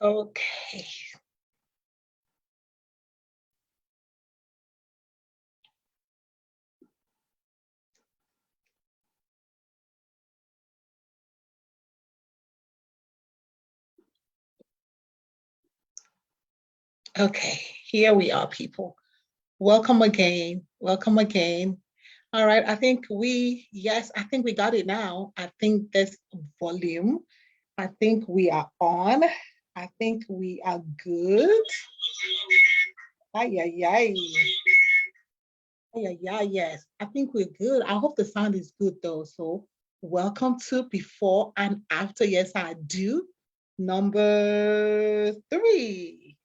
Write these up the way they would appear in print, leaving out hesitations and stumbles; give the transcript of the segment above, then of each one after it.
Okay. Okay, here we are, people. Welcome again. Welcome again. All right, yes, I think we got it now. I think there's volume. I think we are on. I think we are good. Ay, ay, ay. Yeah, yes. I think we're good. I hope the sound is good though. So, welcome to Before and After. Yes, I do. Number 3.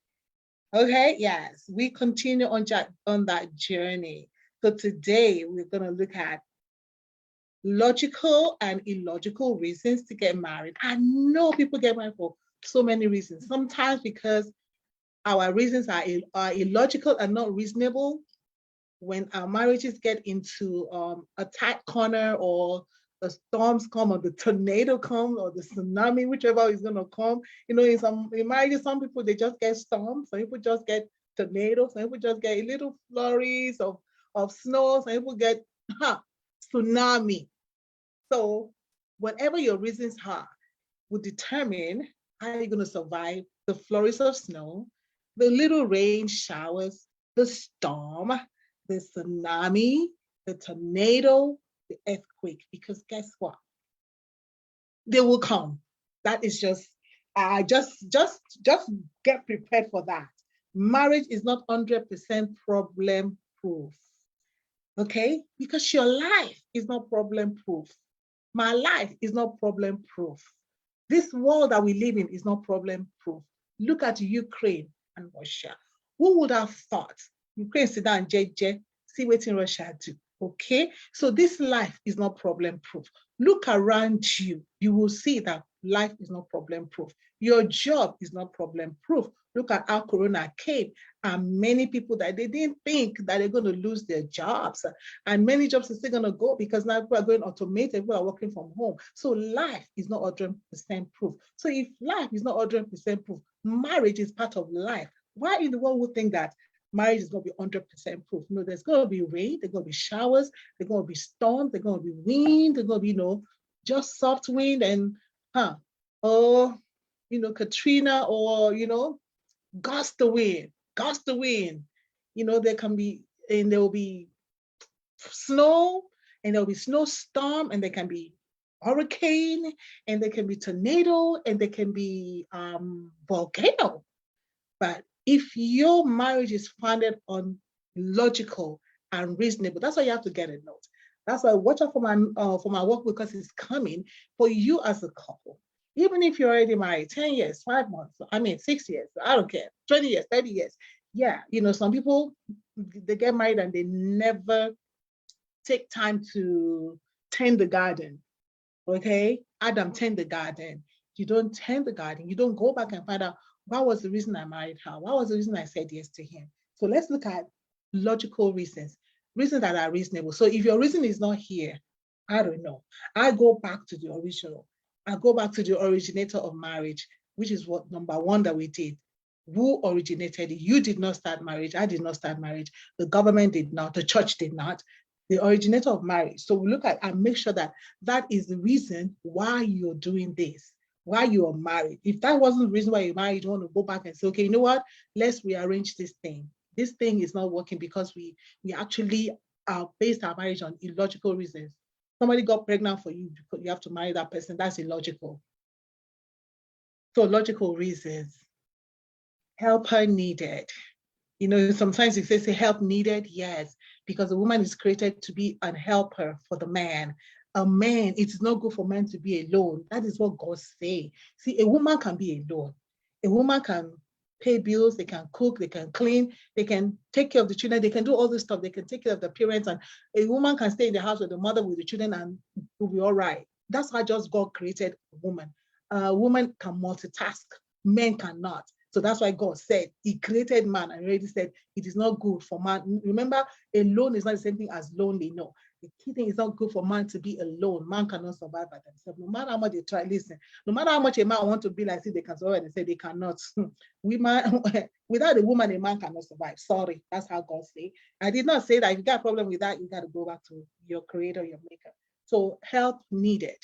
Okay, yes, we continue on that journey. So today we're going to look at logical and illogical reasons to get married. I know people get married for so many reasons. Sometimes because our reasons are illogical and not reasonable. When our marriages get into a tight corner, or the storms come, or the tornado comes, or the tsunami, whichever is going to come. In marriages, some people, they just get storms. Some people just get tornadoes. Some people just get little flurries of snow. Some people get tsunami. So whatever your reasons are will determine how you're going to survive the flurries of snow, the little rain showers, the storm, the tsunami, the tornado, the earthquake. Because guess what? They will come. That is just get prepared for that. Marriage is not 100% problem proof. Okay? Because your life is not problem proof. My life is not problem proof. This world that we live in is not problem proof. Look at Ukraine and Russia. Who would have thought Ukraine sit down, JJ, see what in Russia do? Okay, so this life is not problem proof. Look around you, you will see that life is not problem proof. Your job is not problem proof. Look at how Corona came, and many people that they didn't think that they're going to lose their jobs, and many jobs are still going to go because now people are going automated, people are working from home. So life is not 100% proof. So if life is not 100% proof, marriage is part of life. Why in the world would think that marriage is going to be 100% proof? No, there's going to be rain, there's going to be showers, there's going to be storms, there's going to be wind, there's going to be, just soft wind and, or, Katrina, or, gust the wind, gust the wind. There can be, and there will be snow, and there'll be snowstorm, and there can be hurricane, and there can be tornado, and there can be volcano. But if your marriage is founded on logical and reasonable, that's why you have to get a note. That's why watch out for my work, because it's coming for you as a couple. Even if you're already married 10 years, 5 months, 6 years, I don't care, 20 years, 30 years. Yeah, some people, they get married and they never take time to tend the garden. Okay, Adam, tend the garden. You don't tend the garden. You don't go back and find out what was the reason I married her. What was the reason I said yes to him? So let's look at logical reasons that are reasonable. So if your reason is not here, I don't know. I go back to the original. I go back to the originator of marriage, which is what number 1 that we did. Who originated it? You did not start marriage. I did not start marriage. The government did not. The church did not. The originator of marriage. So we look at and make sure that that is the reason why you're doing this, why you are married. If that wasn't the reason why you're married, you want to go back and say, okay, you know what? Let's rearrange this thing. This thing is not working because we actually based our marriage on illogical reasons. Somebody got pregnant for you, you have to marry that person. That's illogical. So logical reasons. Helper needed. Sometimes if they say help needed, yes, because a woman is created to be a helper for the man. A man, it is not good for men to be alone. That is what God say. See, a woman can be alone. A woman can pay bills, they can cook, they can clean, they can take care of the children, they can do all this stuff, they can take care of the parents, and a woman can stay in the house with the mother, with the children, and will be all right. That's how just God created a woman. A woman can multitask, men cannot. So that's why God said he created man and already said it is not good for man. Remember, alone is not the same thing as lonely. No, The key thing is not good for man to be alone. Man cannot survive by themselves. No matter how much they try, listen, no matter how much a man wants to be like, see, they can survive, they say they cannot. Without a woman, a man cannot survive. Sorry, that's how God say. I did not say that if you got a problem with that, you got to go back to your creator, your maker. So help needed.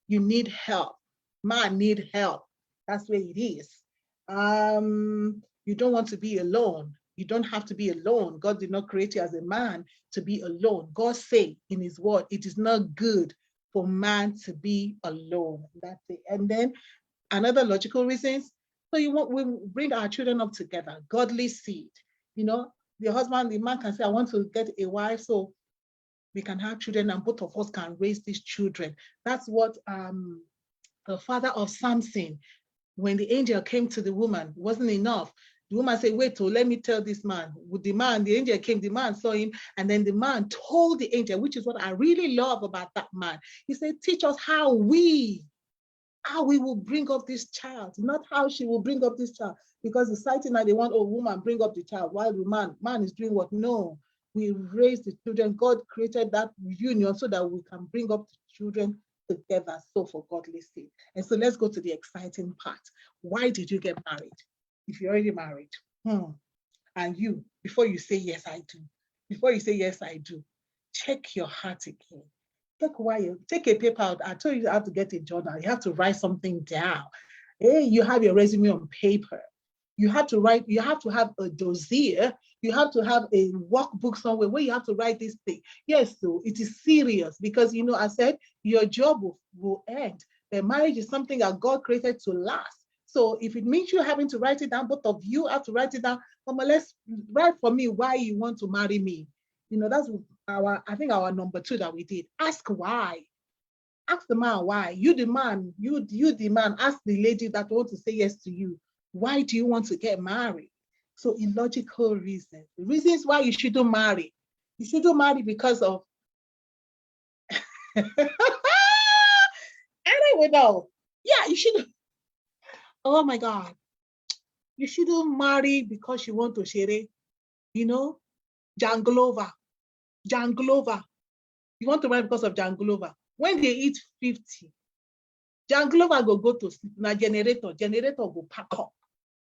You need help. Man need help. That's where it is. You don't want to be alone. You don't have to be alone. God did not create you as a man to be alone. God said in his word, it is not good for man to be alone. That's it. And then another logical reasons. So we bring our children up together, godly seed. You know, the husband, the man can say, I want to get a wife so we can have children and both of us can raise these children. That's what the father of Samson, when the angel came to the woman, wasn't enough. The woman said, wait, let me tell this man. With the man, the angel came, the man saw him, and then the man told the angel, which is what I really love about that man. He said, teach us how we will bring up this child, not how she will bring up this child. Because the society now, they want a woman bring up the child, while the man is doing what? No, we raise the children. God created that union so that we can bring up the children together, so for godly sake. And so let's go to the exciting part. Why did you get married? If you're already married, and you, before you say, yes, I do, before you say, yes, I do, check your heart again. Take a paper out. I told you how to get a journal. You have to write something down. Hey, you have your resume on paper. You have to write, you have to have a dossier. You have to have a workbook somewhere where you have to write this thing. Yes, so it is serious because, you know, I said your job will end. The marriage is something that God created to last. So if it means you having to write it down, both of you have to write it down. Mama, let's write for me why you want to marry me. You know, that's I think our number 2 that we did. Ask why. Ask the man why. You the man, you the man, ask the lady that wants to say yes to you. Why do you want to get married? So illogical reasons. The reasons why you shouldn't marry. You shouldn't marry because of anyway, no. Yeah, you shouldn't. Oh my God. You shouldn't marry because you want to share it. You know, Janglova. You want to marry because of Janglova. When they eat 50, Janglova go to sleep. Now generator go pack up.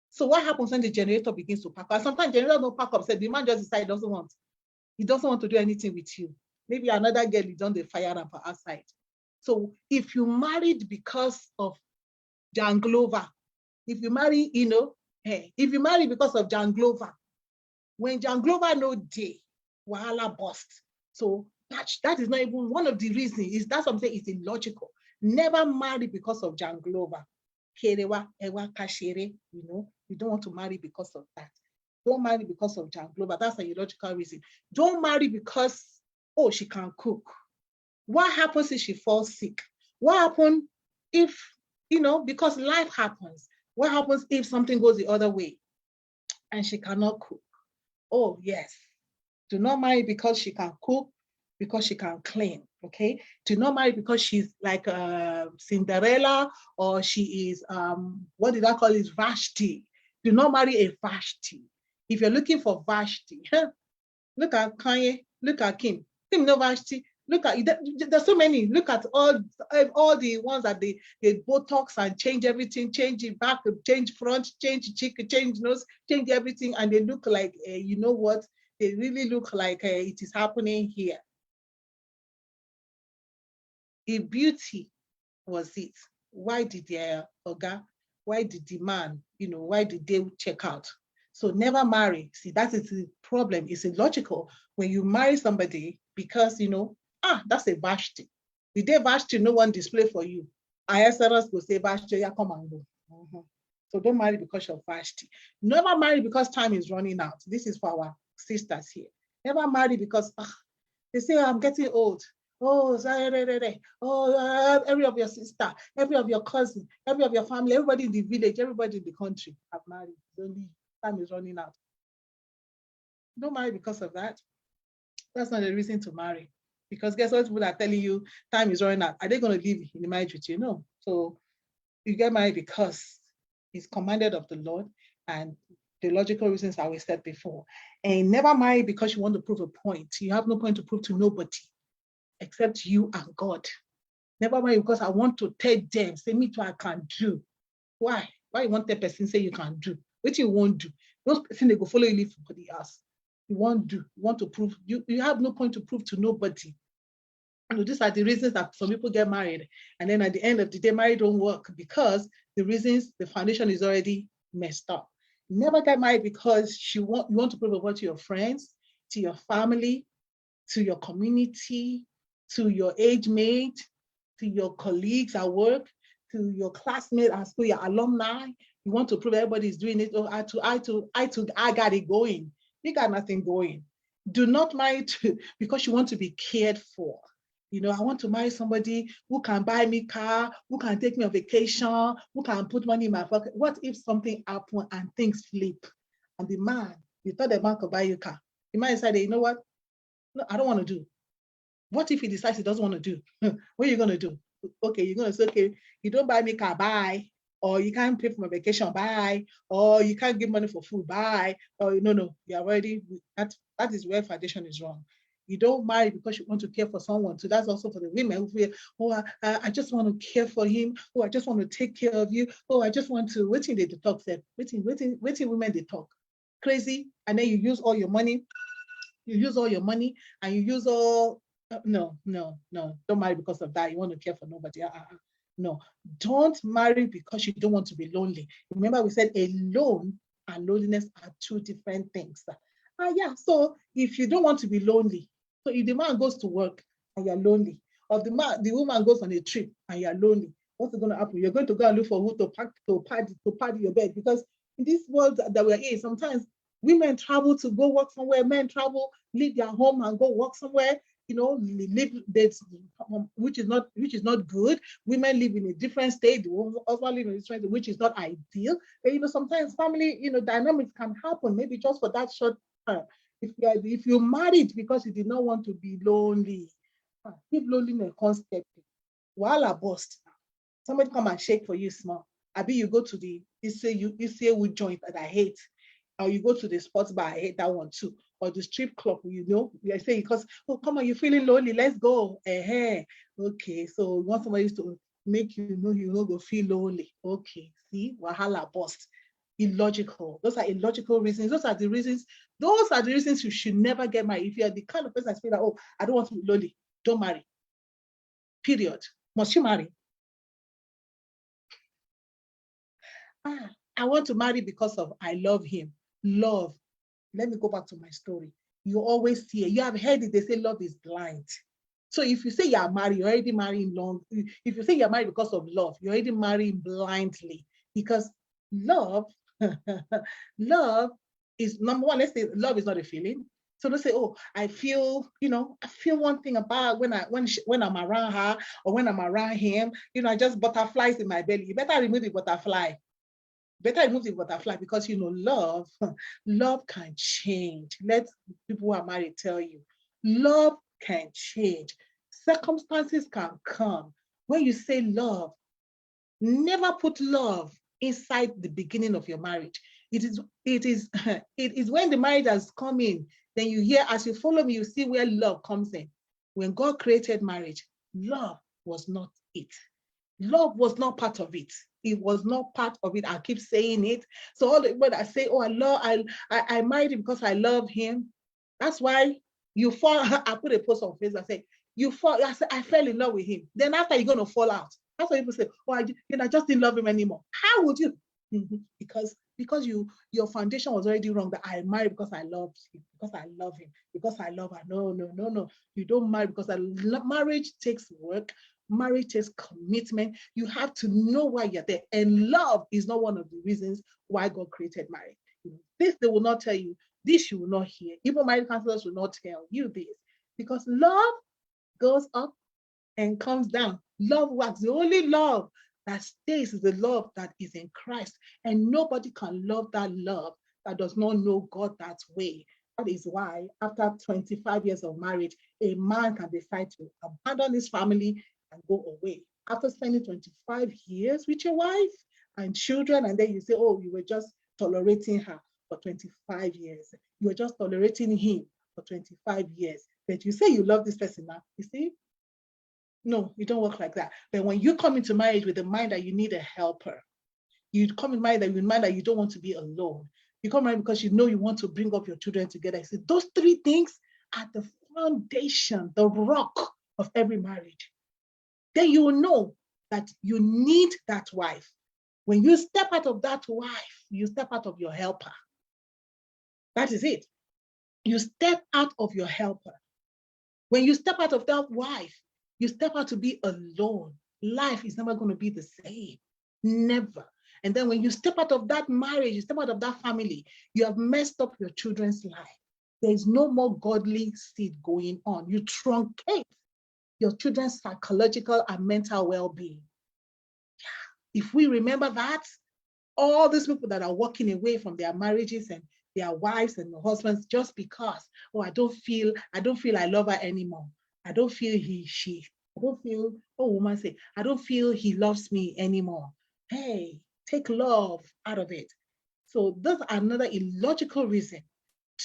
So what happens when the generator begins to pack up? Sometimes generator don't pack up. So the man just decides he doesn't want to do anything with you. Maybe another girl is on the fire ramp outside. So if you married because of Janglova, if you marry, if you marry because of Janglova, when Janglova no day, wahala bust. So that is not even one of the reasons. That's what I'm saying. It's illogical. Never marry because of Janglova. Kerewa, ewa, kashere, you don't want to marry because of that. Don't marry because of Janglova. That's an illogical reason. Don't marry because, she can cook. What happens if she falls sick? What happens if, because life happens. What happens if something goes the other way and she cannot cook? Oh, yes. Do not marry because she can cook, because she can clean, okay? Do not marry because she's like Cinderella or she is, what did I call it, Vashti. Do not marry a Vashti. If you're looking for Vashti, look at Kanye, look at Kim. Kim no Vashti. Look at, there's so many. Look at all the ones that they Botox and change everything, change it back, change front, change cheek, change nose, change everything. And they look like, you know what? They really look like it is happening here. If beauty was it, why did the why did the man, why did they check out? So never marry. See, that is the problem. It's illogical when you marry somebody because, that's a Vashti. The day Vashti, no one display for you. ISRS will say, Vashti, yeah, come and go. So don't marry because of Vashti. Never marry because time is running out. This is for our sisters here. Never marry because they say, I'm getting old. Every of your sister, every of your cousin, every of your family, everybody in the village, everybody in the country have married. Only time is running out. Don't marry because of that. That's not a reason to marry. Because guess what? People are telling you time is running out. Are they going to live in the marriage with you? No. So you get married because it's commanded of the Lord and the logical reasons I said before. And never marry because you want to prove a point. You have no point to prove to nobody. except you and God. Never marry because I want to tell them, say me too, I can do. Why? Why you want the person say you can do? What you won't do? Those person they go follow you live for the house. You won't do. You want to prove. You have no point to prove to nobody. And these are the reasons that some people get married. And then at the end of the day, marriage don't work because the reasons the foundation is already messed up. Never get married because you want to prove about to your friends, to your family, to your community, to your age mate, to your colleagues at work, to your classmates at school, your alumni. You want to prove everybody is doing it. Oh, I got it going. You got nothing going. Do not marry because you want to be cared for. You know, I want to marry somebody who can buy me car, who can take me on vacation, who can put money in my pocket. What if something happens and things flip? And the man, you thought the man could buy you a car. The man decided, you know what? No, I don't want to do. What if he decides he doesn't want to do? What are you going to do? Okay, you're going to say, okay, you don't buy me car, buy. Or you can't pay for my vacation, buy. Or you can't give money for food, buy. Or no, you're already, that is where foundation is wrong. You don't marry because you want to care for someone. So that's also for the women who feel, oh, I just want to care for him. Oh, I just want to take care of you. Oh, I just want to, waiting they talk, waiting women they talk. Crazy. And then you use all your money and you use all no, don't marry because of that. You want to care for nobody. No, don't marry because you don't want to be lonely. Remember we said alone and loneliness are two different things. Yeah, so if you don't want to be lonely, so if the man goes to work and you're lonely, or the woman goes on a trip and you're lonely, what's going to happen? You're going to go and look for who to pad your bed, because in this world that we're in, sometimes women travel to go work somewhere, men travel, leave their home and go work somewhere, live this, which is not good. Women live in a different state, the husband live in a different state, which is not ideal. But, sometimes family, dynamics can happen, maybe just for that short time. If you married because you did not want to be lonely, if loneliness concept, while bust, somebody come and shake for you small. Abi you go to the Ise joint that I hate, or you go to the sports bar, I hate that one too, or the strip club, I say because, oh, come on, you're feeling lonely, let's go. Okay, so you want somebody to make you go feel lonely. Okay, see, wahala bust. Illogical. Those are illogical reasons. Those are the reasons you should never get married. If you're the kind of person that feel like, oh, I don't want to be lonely, don't marry. Period. Must you marry? I want to marry because of I love him. Love. Let me go back to my story. You always see it. You have heard it. They say love is blind. So if you say you are married, you're already marrying long. If you say you're married because of love, you're already marrying blindly. Because love, love is number one. Let's say love is not a feeling. So let's say, oh, I feel one thing about when I'm around her or when I'm around him, I just butterflies in my belly. You better remove the butterfly. Because love can change. Let people who are married tell you, love can change. Circumstances can come. When you say love, never put love inside the beginning of your marriage. It is when the marriage has come in, then you hear, as you follow me, you see where love comes in. When God created marriage, love was not it. Love was not part of it. It was not part of it. I keep saying it. So all the people that say, oh, I married him because I love him. That's why you fall. I put a post on Facebook. I say, you fall. I fell in love with him. Then after you're going to fall out. That's why people say, oh, I just didn't love him anymore. How would you? Because your foundation was already wrong. That I married because I love him, because I love him, because I love her. No. You don't marry because marriage takes work. Marriage takes commitment. You have to know why you're there. And love is not one of the reasons why God created marriage. This they will not tell you. This you will not hear. Even marriage counselors will not tell you this. Because love goes up and comes down. Love works. The only love that stays is the love that is in Christ. And nobody can love that love that does not know God that way. That is why after 25 years of marriage, a man can decide to abandon his family and go away. After spending 25 years with your wife and children, and then you say, oh, you were just tolerating her for 25 years. You were just tolerating him for 25 years. But you say you love this person now. You see, No, it don't work like that. But when you come into marriage with the mind that you need a helper, you come in mind that you don't want to be alone. You come in because you know you want to bring up your children together. I said those three things are the foundation, the rock of every marriage. Then you will know that you need that wife. When you step out of that wife, you step out of your helper. That is it. You step out of your helper. When you step out of that wife, you step out to be alone. Life is never going to be the same. Never. And then when you step out of that marriage, you step out of that family, you have messed up your children's life. There is no more godly seed going on. You truncate your children's psychological and mental well-being. If we remember that, all these people that are walking away from their marriages and their wives and their husbands just because, oh, I don't feel I love her anymore. I don't feel I don't feel, oh, woman say, I don't feel he loves me anymore. Hey, take love out of it. So that's another illogical reason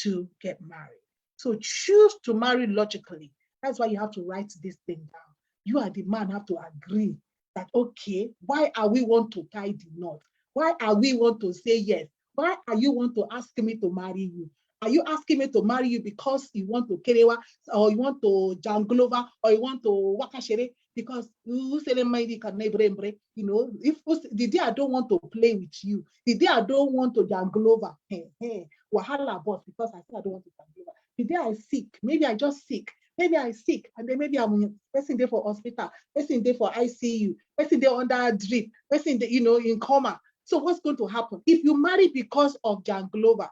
to get married. So choose to marry logically. That's why you have to write this thing down. You are the man, have to agree that, okay, why are we want to tie the knot? Why are we want to say yes? Why are you want to ask me to marry you? Are you asking me to marry you because you want to kerewa, or you want to janglova, or you want to wakashere? Because you say you know, if the day I don't want to play with you, the day I don't want to janglova, wahala boss, because I say I don't want to janglova. The day I sick, maybe I just sick. Maybe I sick, and then maybe I'm person there for hospital, person there for ICU, person there under drip, person there, in coma. So what's going to happen? If you marry because of janglova,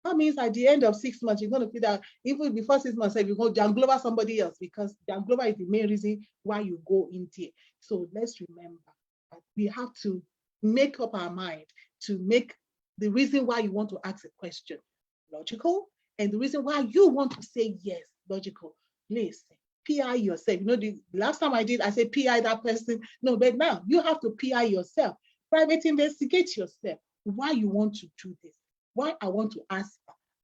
that means at the end of 6 months, you're going to feel that even before 6 months, if you go janglova somebody else, because janglova is the main reason why you go in there. So let's remember that we have to make up our mind to make the reason why you want to ask a question logical, and the reason why you want to say yes logical. Please PI yourself. The last time I did, I said PI that person. No, but now you have to PI yourself. Private investigate yourself. Why you want to do this? Why I want to ask?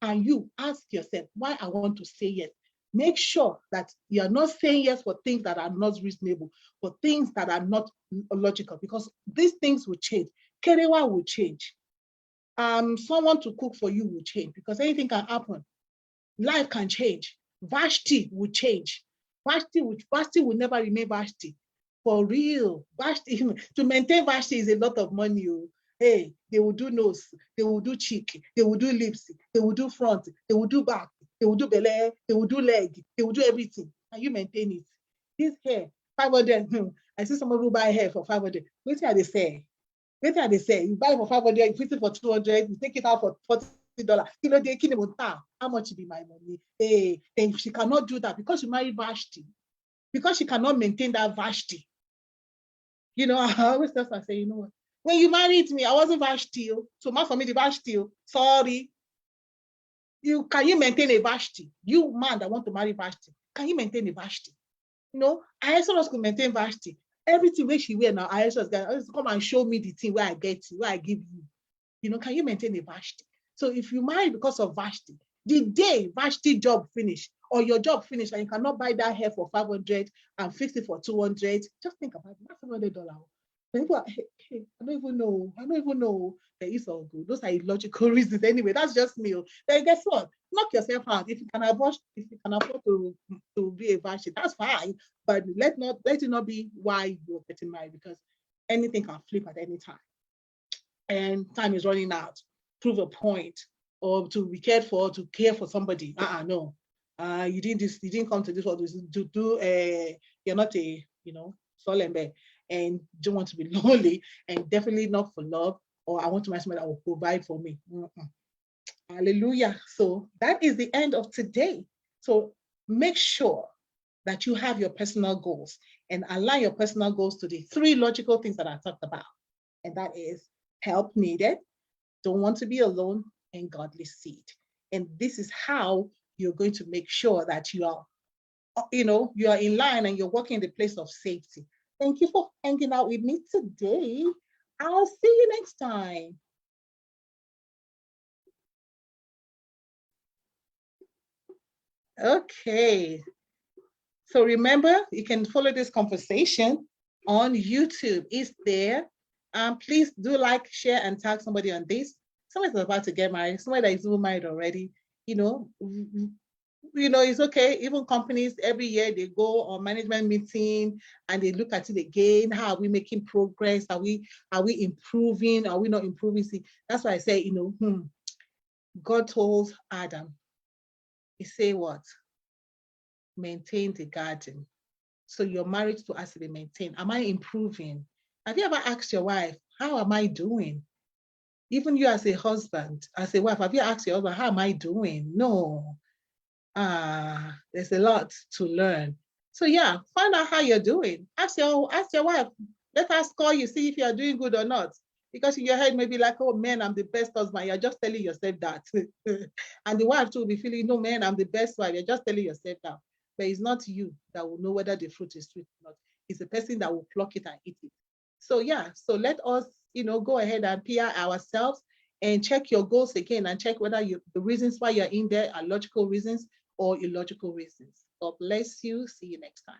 And you ask yourself why I want to say yes. Make sure that you are not saying yes for things that are not reasonable, for things that are not logical, because these things will change. Kerewa will change. Someone to cook for you will change, because anything can happen. Life can change. Vashti will change. Vashti will never remain Vashti. For real. Vashti, to maintain Vashti is a lot of money. Hey, they will do nose, they will do cheek, they will do lips, they will do front, they will do back, they will do belly, they will do leg, they will do everything. And you maintain it. This hair, 500. I see someone who buy hair for 500. Wait till they say. Wait till they say. You buy for 500, you fit it for 200, you take it out for 40. How much be my money? Hey, then she cannot do that because you married Vashti, because she cannot maintain that Vashti. I always tell her, say, what? When you married me, I wasn't Vashti. So much for me, the Vashti. Sorry. Can you maintain a Vashti? You man that want to marry Vashti, can you maintain a Vashti? I also could maintain Vashti. Everything where she wear now, I also come and show me the thing where I get you, where I give you. Can you maintain a Vashti? So if you marry because of Vashti, the day Vashti job finish or your job finish and you cannot buy that hair for 500 and fix it for 200, just think about it. That's $700. People are, hey, I don't even know. It's all good. Those are illogical reasons anyway. That's just me. Then guess what? Knock yourself out. If you can afford to be a Vashti, that's fine. But let it not be why you're getting married, because anything can flip at any time. And time is running out. Prove a point, or to be cared for, to care for somebody. No. You didn't come to this world to do you're not a solemn and don't want to be lonely, and definitely not for love, or I want to marry somebody that will provide for me. Hallelujah. So that is the end of today. So make sure that you have your personal goals and align your personal goals to the 3 logical things that I talked about. And that is help needed, don't want to be alone, and godly seed. And this is how you're going to make sure that you are in line and you're working in the place of safety. Thank you for hanging out with me today. I'll see you next time. Okay. So remember, you can follow this conversation on YouTube. It's there. Please do like, share, and tag somebody on this. Somebody's about to get married, somebody that is even married already, you know, it's okay. Even companies every year they go on management meeting and they look at it again. How are we making progress? Are we improving? Are we not improving? See, that's why I say, God told Adam, he say what? Maintain the garden. So your marriage to us to be maintained. Am I improving? Have you ever asked your wife, how am I doing? Even you as a husband, as a wife, have you asked your husband, how am I doing? No. There's a lot to learn. So yeah, find out how you're doing. Ask your wife. Let her score you, see if you're doing good or not. Because in your head maybe like, oh man, I'm the best husband. You're just telling yourself that. And the wife too will be feeling, no man, I'm the best wife. You're just telling yourself that. But it's not you that will know whether the fruit is sweet or not. It's the person that will pluck it and eat it. So yeah, so let us, go ahead and PR ourselves and check your goals again and check whether the reasons why you're in there are logical reasons or illogical reasons. God bless you. See you next time.